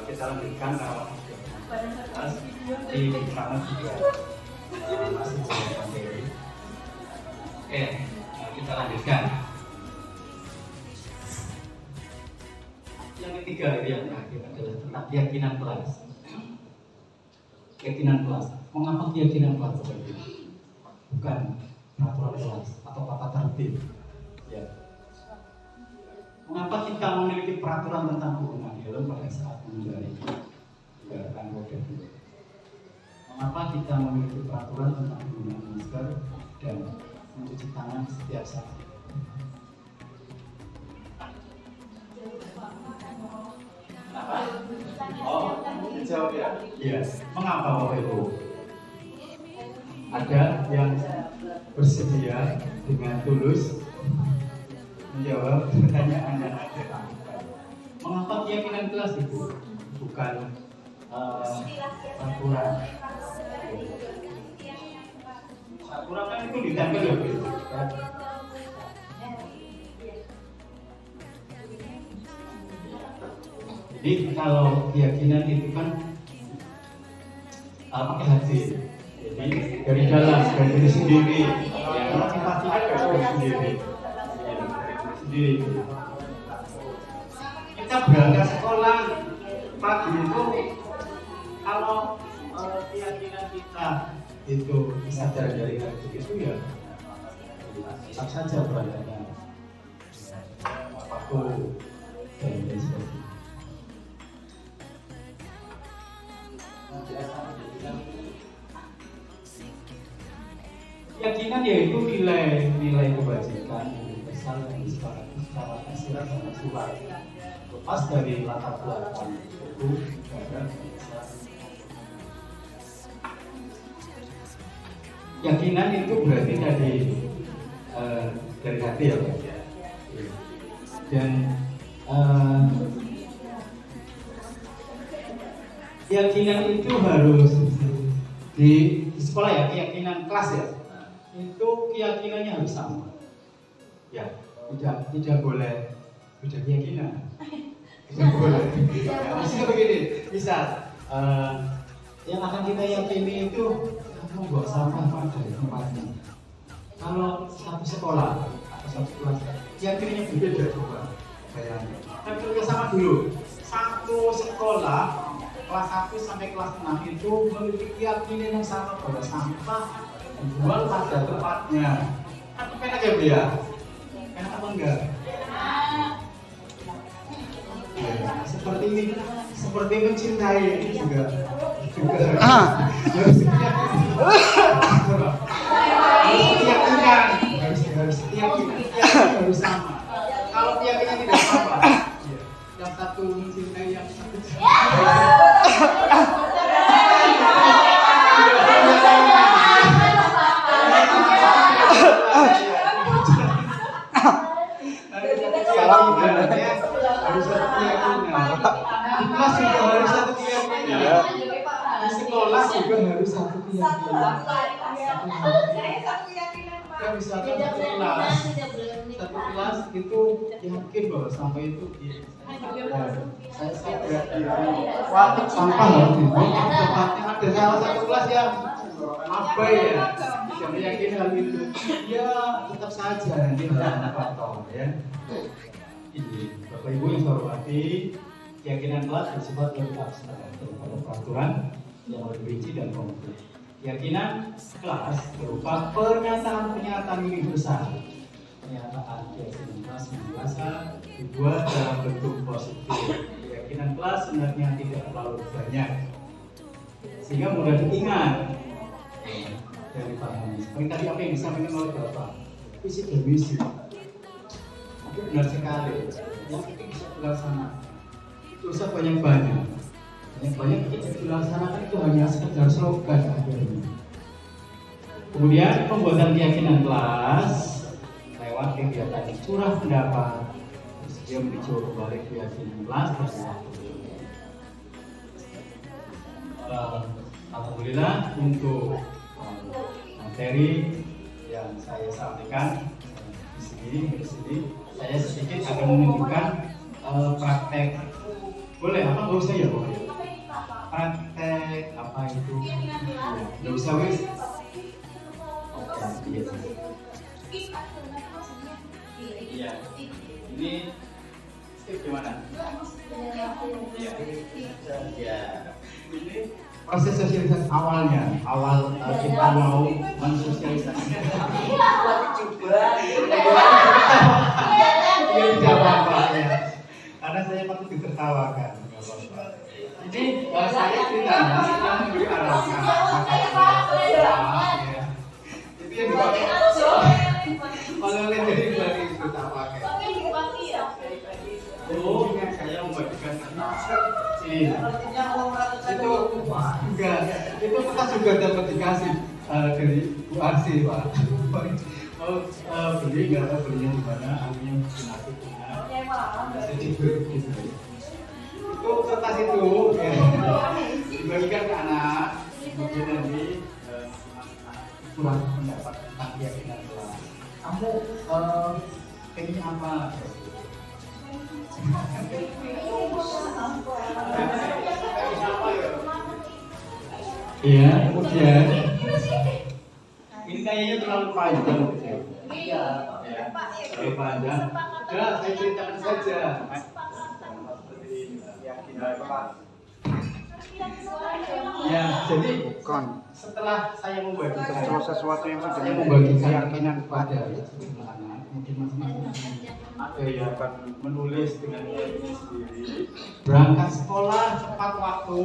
kita lanjutkan di bersama juga masih materi oke kita lanjutkan yang ketiga yang terakhir adalah tentang keyakinan kelas. Keyakinan kelas. Mengapa keyakinan kelas seperti ini? Bukan peraturan kelas atau tata tertib. Ya. Mengapa kita memiliki peraturan tentang penggunaan helm pada saat mengendarai kendaraan roda dua? Mengapa kita memiliki peraturan tentang penggunaan masker dan mencuci tangan setiap saat? Oh, dijawab ya? Iya. Mengapa Bapak Ibu? Ada yang bersedia dengan tulus menjawab pertanyaan yang ada. Mengapa keyakinan kelas itu bukan aturan? Aturan kan itu ditempel ya, Bu. Jadi kalau keyakinan itu kan pakai hati. Jadi dari dalam, dari diri sendiri. Ya, motivasinya dari diri sendiri. Sendiri. Kita berangkat sekolah pagi itu kalau keyakinan kita itu bisa dari hati itu ya tetap saja berangkatnya waktu dan seperti itu. Keyakinan yaitu nilai kebajikan yang besar yang disepakati secara tersirat dan surat lepas dari latar belakang suku, negara, bangsa. Keyakinan itu berarti dari hati ya Pak. Dan keyakinan itu harus di sekolah ya, keyakinan kelas ya. Itu keyakinannya harus sama. Ya, tidak boleh beda keyakinan. Tidak boleh. Ya, misalnya begini, misal yang akan kita yakini itu membuang sampah pada tempatnya. Kalau satu sekolah atau satu kelas, keyakinannya berbeda coba. Bayangin. Tapi kita sama dulu. Satu sekolah kelas 1 sampai kelas 6 itu memiliki keyakinan yang sama pada sampah dibuang pada tempatnya. Kan enak ya Bu ya? Enak apa enggak? Ya, seperti mencintai ini juga harus keyakinan harus sama. Kalau keyakinan tidak sama, yang satu mencintai yang satu harus satu keyakinan. Di kelas juga harus satu keyakinan. Di sekolah juga harus satu keyakinan. Kita bisa satu kelas itu yakin bahwa sampah itu saya tidak sampah harus dibuang tempatnya. Ada salah satu kelas yang abai ya, yang meyakini hal itu. Ya tetap saja nanti ada toh ya. Ini Bapak Ibu yang saya hormati, keyakinan kelas bersifat lebih abstrak daripada peraturan yang lebih rinci dan konkret. Keyakinan kelas berupa pernyataan universal. Pernyataan keyakinan kelas biasa dibuat dalam bentuk positif. Keyakinan kelas sebenarnya tidak terlalu banyak, sehingga mudah diingat dan dipahami. Seperti tadi apa yang disampaikan oleh Bapak, visi dan misi. Itu benar sekali. Yang penting bisa dilaksanakan. Dosa banyak-banyak kita dilaksanakan itu hanya sekedar slogan akhirnya. Kemudian pembuatan keyakinan kelas lewat kegiatan curah pendapat, dia meninjau kembali keyakinan kelas dan waktu. Alhamdulillah untuk materi yang saya sampaikan di sini saya sedikit akan menunjukkan praktek. Boleh apa nggak usah ya boleh. Praktek apa itu? Nggak usah wes. Oke, iya. Ini step gimana? Iya. Ya. Ini proses sosialisasi awalnya, kita mau mensosialisasikan. Iya tidak apa-apa ya. Karena saya patut ditertawakan. Ini saya ceritanya sedang memberi arahan. Itu yang dipakai oleh dari ditertawakan. Oh, saya membagikan ini. Itu enggak. Itu kita juga dapat dikasih dari Bu Arsi, Pak. Beli nggak tahu belinya di mana, akhirnya nasi punya. Itu kertas itu ya, dibagikan ke anak, kemudian nanti kurang pendapat tentang keyakinan kelas. Kamu pengen apa? Ya, kemudian ini kayaknya terlalu panjang. Iya, terlalu panjang. Udah, saya ceritakan saja. Ya, jadi setelah saya membagikan sesuatu yang sudah saya membagikan keyakinan kepada anak, mungkin masing-masing ada yang akan menulis dengan diri sendiri. Berangkat sekolah tepat waktu.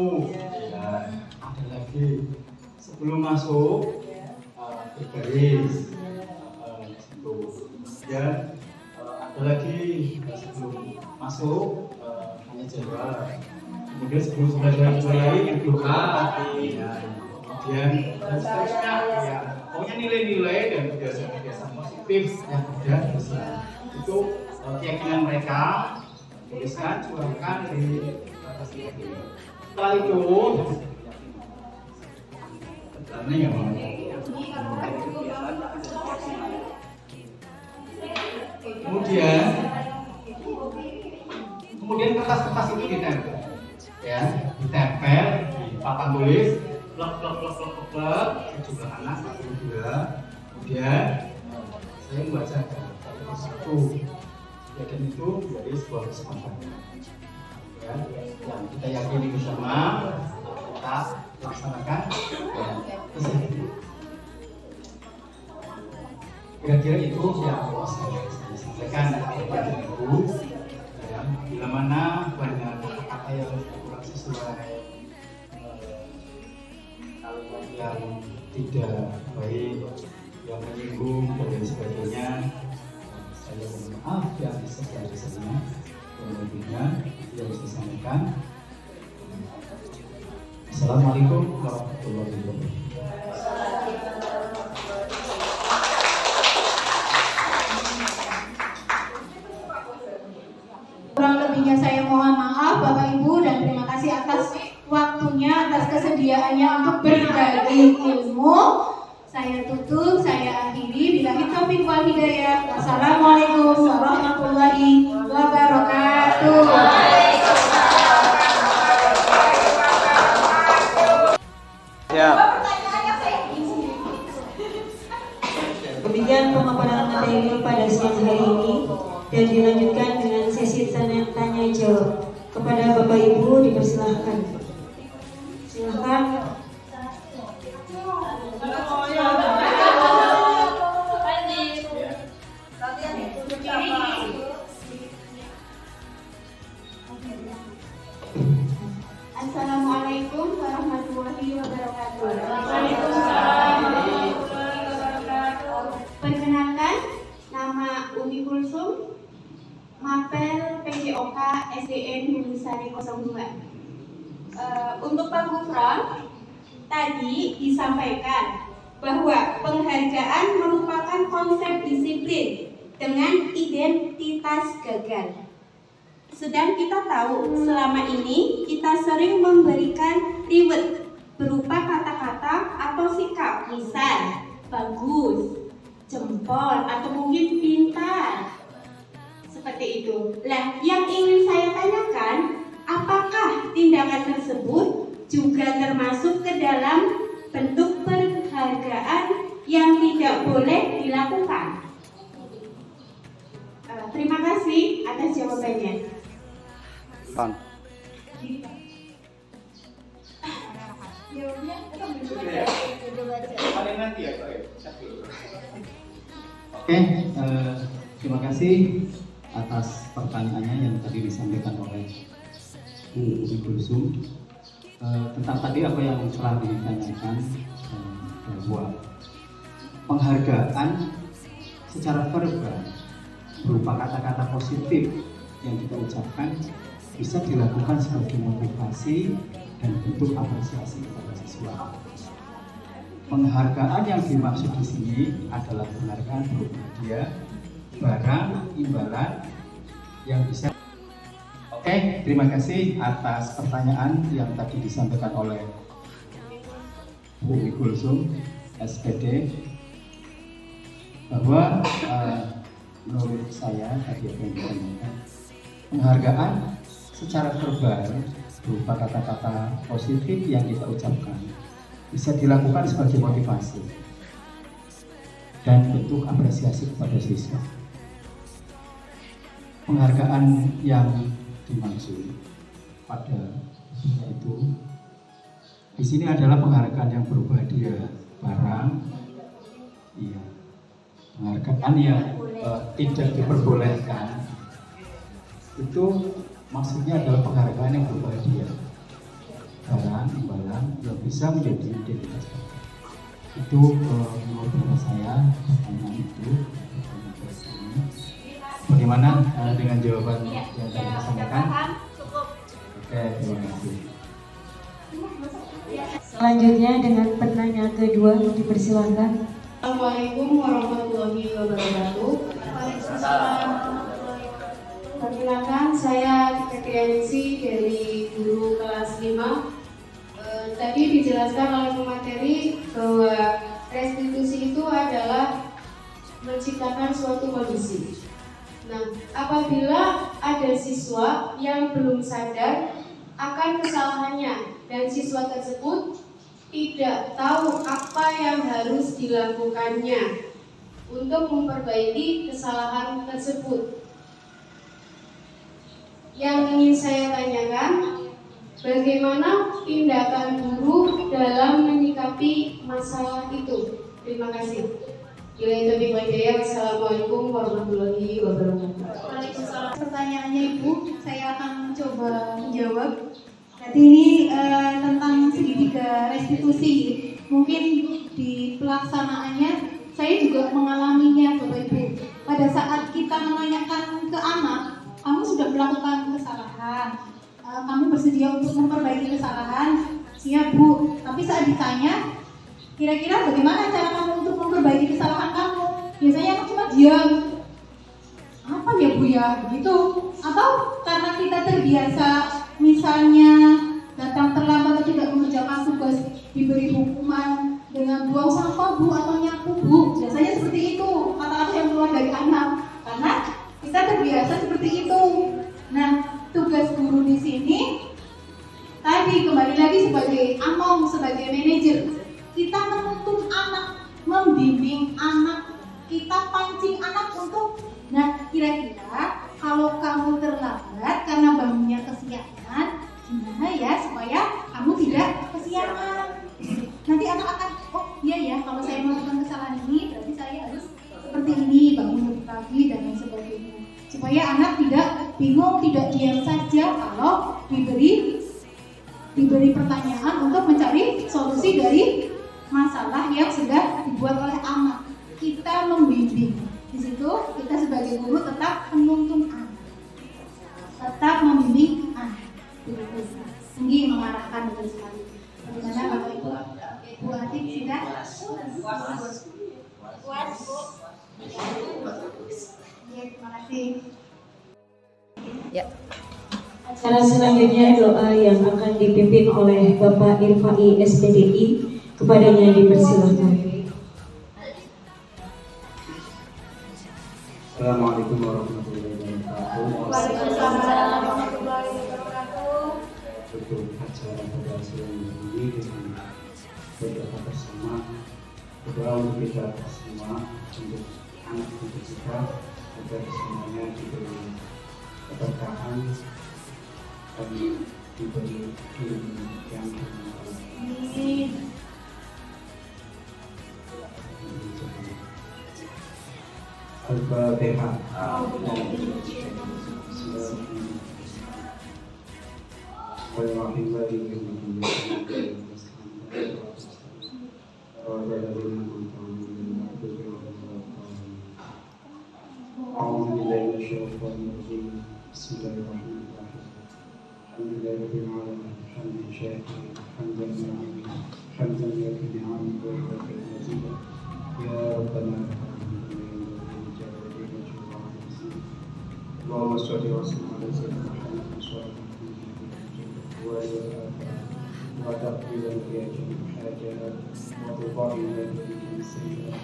Ya, ada lagi sebelum masuk berbaris. Gitu. Ya, ada lagi sebelum masuk hanya jawab. Kemudian sebelum mulai yang doa, ya. Kemudian dan seterusnya, ya. Pokoknya nilai-nilai dan kebiasaan-kebiasaan positif yang ada itu keyakinan mereka tuliskan, curahkan di atas ini. Setelah itu, ini yang mana? Kemudian kertas-kertas itu ditempel, ya, ditempel di papan tulis, plek, sejumlah anak 42. Kemudian saya membaca satu, dan itu dari sebuah kesempatan, ya, yang kita yakini bersama, kita laksanakan, ya, kira-kira itu yang saya sampaikan kepada ibu. Bila mana banyak kata-kata yang kurang sesuai, kalimat yang tidak baik, yang menyinggung dan lain sebagainya, saya mohon maaf yang sebesar-besarnya. Kemudian yang bisa sampaikan. Assalamualaikum warahmatullahi wabarakatuh. Kurang lebihnya saya mohon maaf Bapak Ibu dan terima kasih atas waktunya, atas kesediaannya untuk berbagi ilmu. Saya tutup, saya akhiri. Billahi taufiq wal hidayah. Wassalamualaikum warahmatullahi wabarakatuh. Ya. Demikian pemaparan materi pada siang hari ini dan dilanjutkan dengan sesi tanya jawab. Kepada Bapak Ibu dipersilahkan. Silahkan. Assalamualaikum warahmatullahi wabarakatuh. Perkenalkan, nama Umi Kulsum, Mapel PJOK SDN Hulusari 02. Untuk Pak Gufron, tadi disampaikan bahwa penghargaan merupakan konsep disiplin dengan identitas gagal. Sedang kita tahu selama ini kita sering memberikan reward berupa kata-kata atau sikap, misal bagus, jempol, atau mungkin pintar. Seperti itu. Nah, yang ingin saya tanyakan, apakah tindakan tersebut juga termasuk ke dalam bentuk penghargaan yang tidak boleh dilakukan? Terima kasih atas jawabannya. Oke, terima kasih atas pertanyaannya yang tadi disampaikan oleh Bu Umi Kulsum. Tentang tadi apa yang telah ditanyakan, bahwa penghargaan secara verbal berupa kata-kata positif yang kita ucapkan bisa dilakukan sebagai motivasi dan bentuk apresiasi kepada siswa. Penghargaan yang dimaksud di sini adalah penghargaan berupa hadiah, barang, imbalan yang bisa. Oke, terima kasih atas pertanyaan yang tadi disampaikan oleh Bu Umi Kulsum, SPD, bahwa menurut saya tadi apa yang ditanyakan, penghargaan secara verbal berupa kata-kata positif yang kita ucapkan bisa dilakukan sebagai motivasi dan bentuk apresiasi kepada siswa. Penghargaan yang dimaksud pada itu di sini adalah penghargaan yang berupa hadiah barang, iya, penghargaan yang tidak diperbolehkan. Itu maksudnya adalah penghargaan yang berupa hadiah barang, imbalan yang bisa menjadi identitas. Itu menurut saya pertanyaan itu. Bagaimana dengan jawaban yang tadi disampaikan? Oke, terima kasih. Selanjutnya dengan pertanyaan kedua dipersilakan. Assalamualaikum warahmatullahi wabarakatuh. Perkenalkan, saya Fitriansi dari guru kelas 5. Tadi dijelaskan oleh pemateri bahwa restitusi itu adalah menciptakan suatu kondisi. Nah, apabila ada siswa yang belum sadar akan kesalahannya dan siswa tersebut tidak tahu apa yang harus dilakukannya untuk memperbaiki kesalahan tersebut. Yang ingin saya tanyakan, bagaimana tindakan guru dalam menyikapi masalah itu? Terima kasih. Assalamualaikum warahmatullahi wabarakatuh. Waalaikumsalam. Pertanyaannya Ibu, saya akan coba menjawab. Jadi ini tentang segitiga restitusi. Mungkin di pelaksanaannya saya juga mengalaminya, Bapak Ibu. Pada saat kita menanyakan ke anak, kamu sudah melakukan kesalahan, kamu bersedia untuk memperbaiki kesalahan, siap Bu. Tapi saat ditanya, kira-kira bagaimana cara kamu untuk memperbaiki kesalahan kamu? Biasanya aku cuma diam. Apa ya Bu ya? Gitu. Atau karena kita terbiasa, misalnya datang terlambat atau tidak mengerjakan tugas, diberi hukuman dengan buang sampah Bu atau nyapu Bu. Biasanya seperti itu kata-kata yang keluar dari anak. Karena kita terbiasa seperti itu. Nah, tugas guru di sini tadi kembali lagi sebagai among, sebagai manajer. Kita menuntun anak, membimbing anak, kita pancing anak untuk, nah kira-kira kalau kamu terlambat karena bangunnya kesiangan, gimana ya supaya kamu tidak kesiangan. Nanti anak akan, oh iya ya, kalau saya melakukan kesalahan ini berarti saya harus seperti ini, bangun lebih pagi dan lain sebagainya. Supaya anak tidak bingung, tidak diam saja kalau diberi pertanyaan untuk mencari solusi dari masalah yang sudah dibuat oleh anak. Kita membimbing. Di situ kita sebagai guru tetap menuntun anak, tetap membimbing anak. Tinggi mengarahkan betul sekali. Bagaimana Bapak Ibu? Bu Atik sudah? Puas Bu? Ya, terima kasih. Ya. Acara selanjutnya doa yang akan dipimpin oleh Bapak Irfai SPDI. Kepadanya dipersilakan. Assalamualaikum warahmatullahi wabarakatuh. Waalaikumsalam warahmatullahi wabarakatuh. Untuk acara pada siang ini dengan berdoa bersama, berdoa untuk kita semua, untuk anak cucu kita, agar semuanya diberi keberkahan dan diberi ilmu yang bermanfaat. Al-Fatihah. اللهم صل وسلم على سيدنا محمد وتقبل بأجل الحاجات وتطهر بك السيئات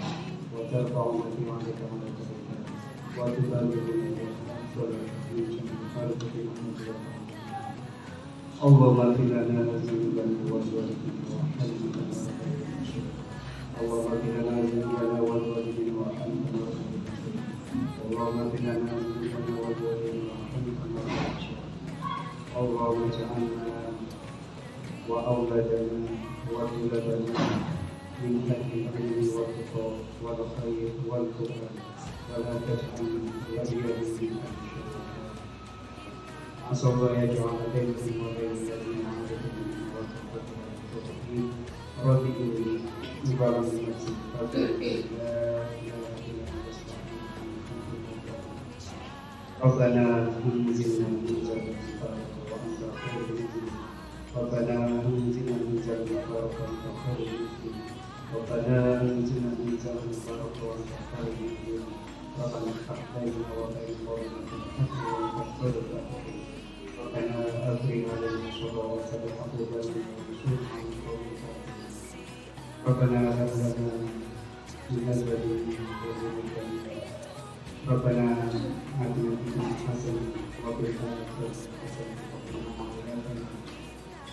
وترفعنا في عندك على الدرجات وتبلغنا بك أفضل من جميع خلقك محمد اللهم اغفر لنا ذنوبنا واسوأنا وارحمنا اللهم اغفر لنا ذنوبنا واسوأنا وارحمنا اللهم اغفر لنا ذنوبنا واسوأنا وارحمنا اللهم اجعلنا وأولادنا وولدنا من أهل العلم والتقى والخير والهدى ولا تجعلنا وليا من الشر عسى الله يجعل بينكم وبين الذين عادوا منهم وتقوا رب إني مبارك نفسي فاتقوا لا إله إلا أنت ربنا أنزلنا منزلا مباركا وأنت خير المنزلين ربنا أنزلنا منزلا مباركا وأنت خير المنزلين ربنا أنزلنا منزلا مباركا وأنت خير المنزلين ربنا افتح بيننا وبين قومنا بالحق وأنت خير الفاتحين ربنا أفرغ علينا صبرا وثبت أقدامنا وانصرنا على القوم الكافرين ربنا هب لنا من أزواجنا وذريتنا ربنا آتنا في الدنيا حسنة وفي الآخرة حسنة وقنا عذاب النار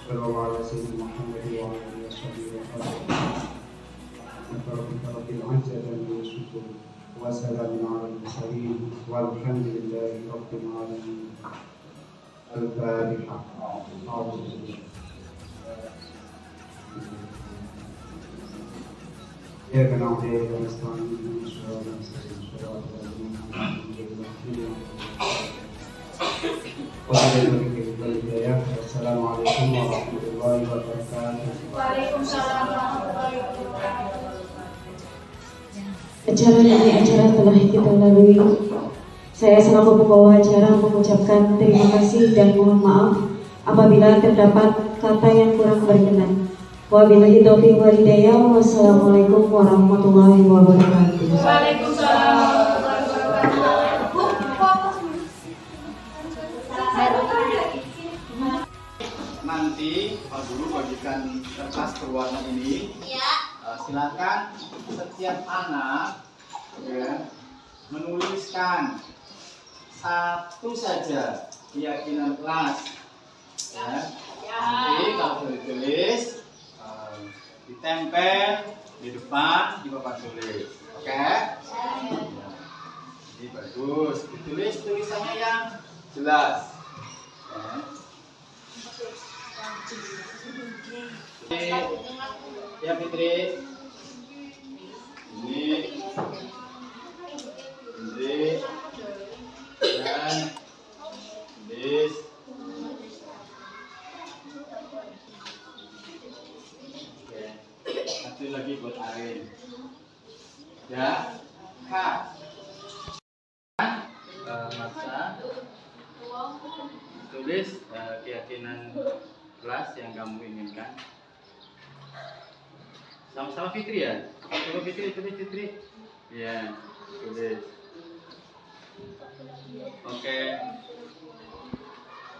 صلى الله على سيدنا محمد وعلى آله وصحبه وسلم ربك رب العزة عما يصفون وسلام على المرسلين والحمد لله رب العالمين الفاتحة أعوذ بالله إياك نعبد وإياك نستعين اهدنا الصراط المستقيم صراط الذين أنعمت عليهم والسلام عليكم ورحمة الله وبركاته. Waalaikumsalam warahmatullahi wabarakatuh. Acara ini acara telah kita lalui. Saya selaku pembawa acara mengucapkan terima kasih dan mohon maaf apabila terdapat kata yang kurang berkenan. Wabillahi taufiq wal hidayah. Wassalamualaikum warahmatullahi wabarakatuh. Waalaikumsalam warahmatullahi wabarakatuh. Nanti Pak Guru bagikan kertas berwarna ini. Silakan setiap anak ya, menuliskan satu saja keyakinan kelas. Ya. Nanti kalau sudah ditulis ditempel di depan di papan tulis. Oke? Ya. Jadi bagus. Ditulis tulisannya yang jelas. Ya Fitri, ini dan this. Oke, satu lagi buat Arin. Ya, Kak. Maksa tulis keyakinan kelas yang kamu inginkan. Sama-sama Fitri ya? Coba Fitri, tulis Fitri. Ya, tulis. Oke.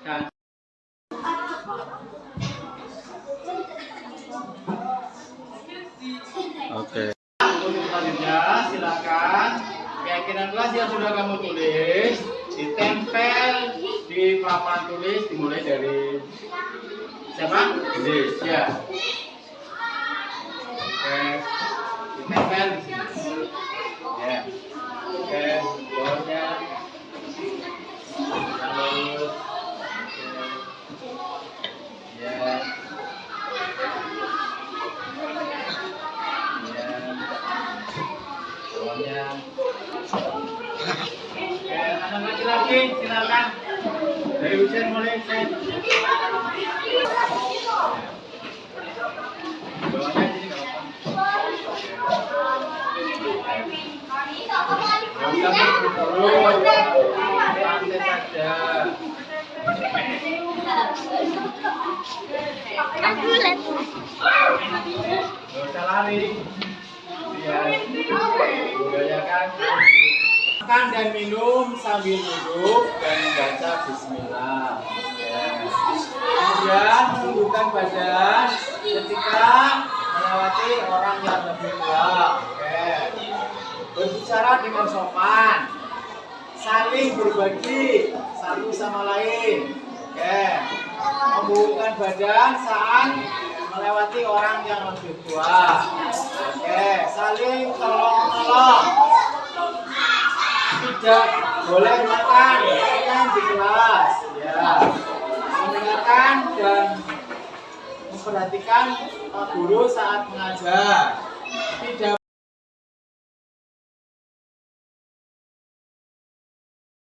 Kan. Oke. Untuk selanjutnya silakan keyakinan kelas yang sudah kamu tulis ditempel di papan tulis dimulai dari siapa? Tulis ya. Oke, ditempel di sini. Ya. Oke, bawahnya. Terus. Ya. Ya. Oke, anak laki-laki silakan. Dari Husain mulai Husain. Bawahnya sini enggak apa-apa. Lari. Ya, budayakan. Makan dan minum sambil duduk dan membaca bismillah. Ya. Kemudian tundukkan badan ketika melewati orang yang lebih tua. Oke. Berbicara dengan sopan, saling berbagi satu sama lain. Oke. membubuhkan badan saat melewati orang yang lebih tua. Oke, saling tolong-tolong. Tidak boleh makan di kelas. Ya, mendengarkan dan memperhatikan Pak Guru saat mengajar. Tidak